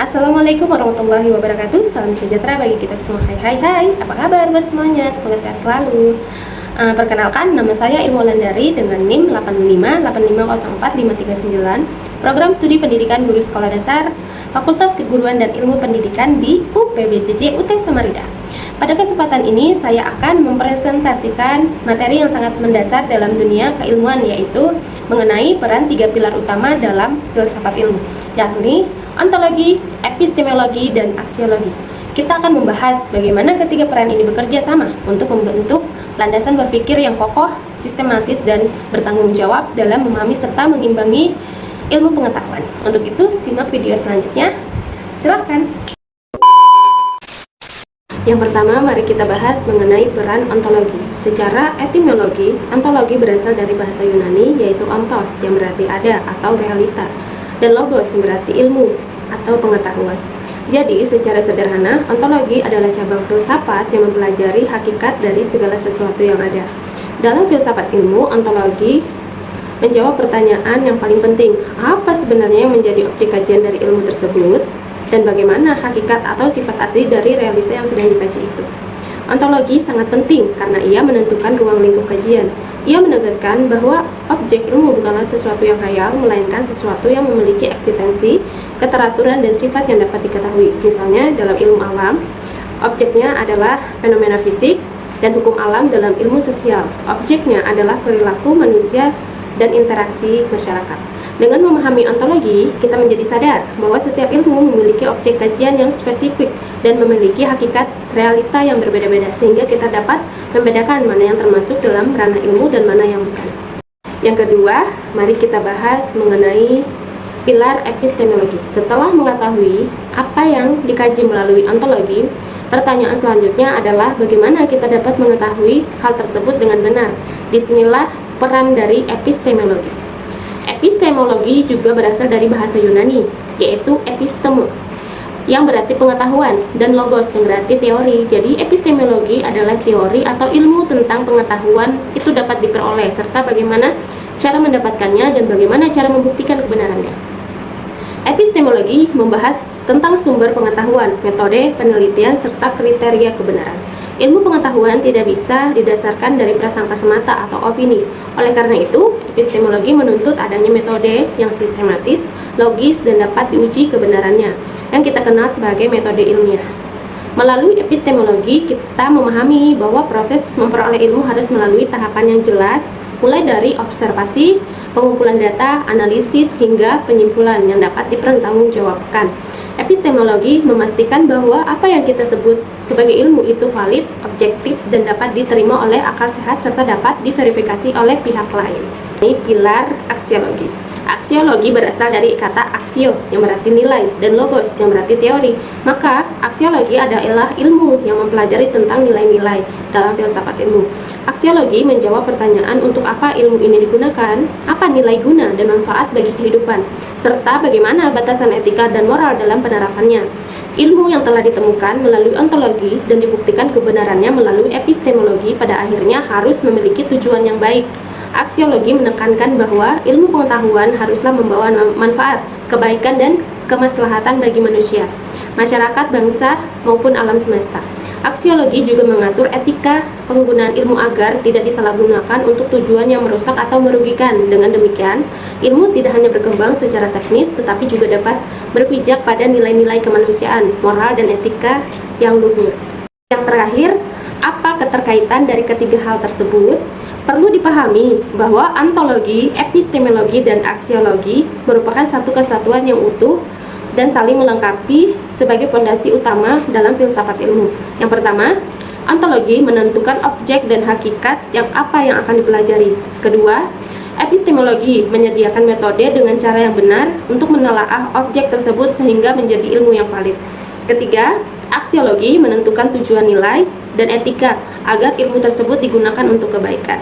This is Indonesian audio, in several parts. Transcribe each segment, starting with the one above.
Assalamualaikum warahmatullahi wabarakatuh. Salam sejahtera bagi kita semua. Hai, apa kabar buat semuanya? Semoga sehat selalu. Perkenalkan, nama saya Ilmu Landari dengan NIM 858504 Program Studi Pendidikan Guru Sekolah Dasar Fakultas Keguruan dan Ilmu Pendidikan di UPBJJ UT Samarinda. Pada kesempatan ini saya akan mempresentasikan materi yang sangat mendasar dalam dunia keilmuan, yaitu mengenai peran 3 pilar utama dalam filsafat ilmu, yakni ontologi, epistemologi, dan aksiologi. Kita akan membahas bagaimana ketiga peran ini bekerja sama untuk membentuk landasan berpikir yang kokoh, sistematis, dan bertanggung jawab dalam memahami serta mengimbangi ilmu pengetahuan. Untuk itu, simak video selanjutnya. Silakan. Yang pertama, mari kita bahas mengenai peran ontologi. Secara etimologi, ontologi berasal dari bahasa Yunani, yaitu ontos, yang berarti ada atau realita, dan logos, yang berarti ilmu atau pengetahuan. Jadi, secara sederhana, ontologi adalah cabang filsafat yang mempelajari hakikat dari segala sesuatu yang ada. Dalam filsafat ilmu, ontologi menjawab pertanyaan yang paling penting, apa sebenarnya yang menjadi objek kajian dari ilmu tersebut, dan bagaimana hakikat atau sifat asli dari realita yang sedang dikaji itu. Ontologi sangat penting karena ia menentukan ruang lingkup kajian. Ia menegaskan bahwa objek ilmu bukanlah sesuatu yang hayal, melainkan sesuatu yang memiliki eksistensi, keteraturan, dan sifat yang dapat diketahui. Misalnya, dalam ilmu alam, objeknya adalah fenomena fisik, dan hukum alam dalam ilmu sosial, objeknya adalah perilaku manusia dan interaksi masyarakat. Dengan memahami ontologi, kita menjadi sadar bahwa setiap ilmu memiliki objek kajian yang spesifik dan memiliki hakikat realita yang berbeda-beda, sehingga kita dapat membedakan mana yang termasuk dalam ranah ilmu dan mana yang bukan. Yang kedua, mari kita bahas mengenai pilar epistemologi. Setelah mengetahui apa yang dikaji melalui ontologi, pertanyaan selanjutnya adalah bagaimana kita dapat mengetahui hal tersebut dengan benar. Disinilah peran dari epistemologi. Epistemologi juga berasal dari bahasa Yunani, yaitu episteme, yang berarti pengetahuan, dan logos, yang berarti teori. Jadi epistemologi adalah teori atau ilmu tentang pengetahuan itu dapat diperoleh, serta bagaimana cara mendapatkannya dan bagaimana cara membuktikan kebenarannya. Epistemologi membahas tentang sumber pengetahuan, metode penelitian, serta kriteria kebenaran. Ilmu pengetahuan tidak bisa didasarkan dari prasangka semata atau opini. Oleh karena itu, epistemologi menuntut adanya metode yang sistematis, logis, dan dapat diuji kebenarannya, yang kita kenal sebagai metode ilmiah. Melalui epistemologi, kita memahami bahwa proses memperoleh ilmu harus melalui tahapan yang jelas, mulai dari observasi, pengumpulan data, analisis, hingga penyimpulan yang dapat dipertanggungjawabkan. Epistemologi memastikan bahwa apa yang kita sebut sebagai ilmu itu valid, objektif, dan dapat diterima oleh akal sehat serta dapat diverifikasi oleh pihak lain. Ini pilar aksiologi. Aksiologi berasal dari kata aksio yang berarti nilai dan logos yang berarti teori. Maka aksiologi adalah ilmu yang mempelajari tentang nilai-nilai dalam filsafat ilmu. Aksiologi menjawab pertanyaan untuk apa ilmu ini digunakan, apa nilai guna dan manfaat bagi kehidupan, serta bagaimana batasan etika dan moral dalam penerapannya. Ilmu yang telah ditemukan melalui ontologi dan dibuktikan kebenarannya melalui epistemologi pada akhirnya harus memiliki tujuan yang baik. Aksiologi menekankan bahwa ilmu pengetahuan haruslah membawa manfaat, kebaikan, dan kemaslahatan bagi manusia, masyarakat, bangsa, maupun alam semesta. Aksiologi juga mengatur etika penggunaan ilmu agar tidak disalahgunakan untuk tujuan yang merusak atau merugikan. Dengan demikian, ilmu tidak hanya berkembang secara teknis, tetapi juga dapat berpijak pada nilai-nilai kemanusiaan, moral, dan etika yang luhur. Yang terakhir, apa keterkaitan dari ketiga hal tersebut? Perlu dipahami bahwa ontologi, epistemologi, dan aksiologi merupakan satu kesatuan yang utuh dan saling melengkapi sebagai fondasi utama dalam filsafat ilmu. Yang pertama, ontologi menentukan objek dan hakikat yang akan dipelajari. Kedua, epistemologi menyediakan metode dengan cara yang benar untuk menelaah objek tersebut sehingga menjadi ilmu yang valid. Ketiga, aksiologi menentukan tujuan nilai dan etika agar ilmu tersebut digunakan untuk kebaikan.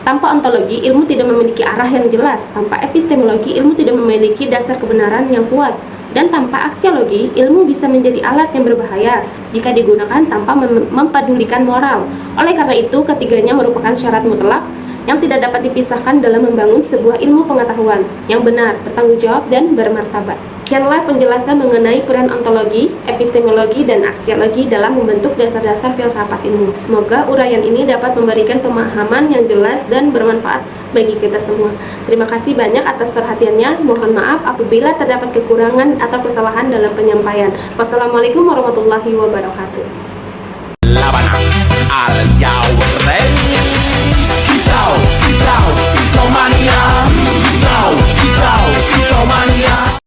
Tanpa ontologi, ilmu tidak memiliki arah yang jelas. Tanpa epistemologi, ilmu tidak memiliki dasar kebenaran yang kuat. Dan tanpa aksiologi, ilmu bisa menjadi alat yang berbahaya jika digunakan tanpa mempedulikan moral. Oleh karena itu, ketiganya merupakan syarat mutlak yang tidak dapat dipisahkan dalam membangun sebuah ilmu pengetahuan yang benar, bertanggung jawab, dan bermartabat. Sekianlah penjelasan mengenai peran ontologi, epistemologi, dan aksiologi dalam membentuk dasar-dasar filsafat ilmu. Semoga uraian ini dapat memberikan pemahaman yang jelas dan bermanfaat bagi kita semua. Terima kasih banyak atas perhatiannya. Mohon maaf apabila terdapat kekurangan atau kesalahan dalam penyampaian. Wassalamualaikum warahmatullahi wabarakatuh.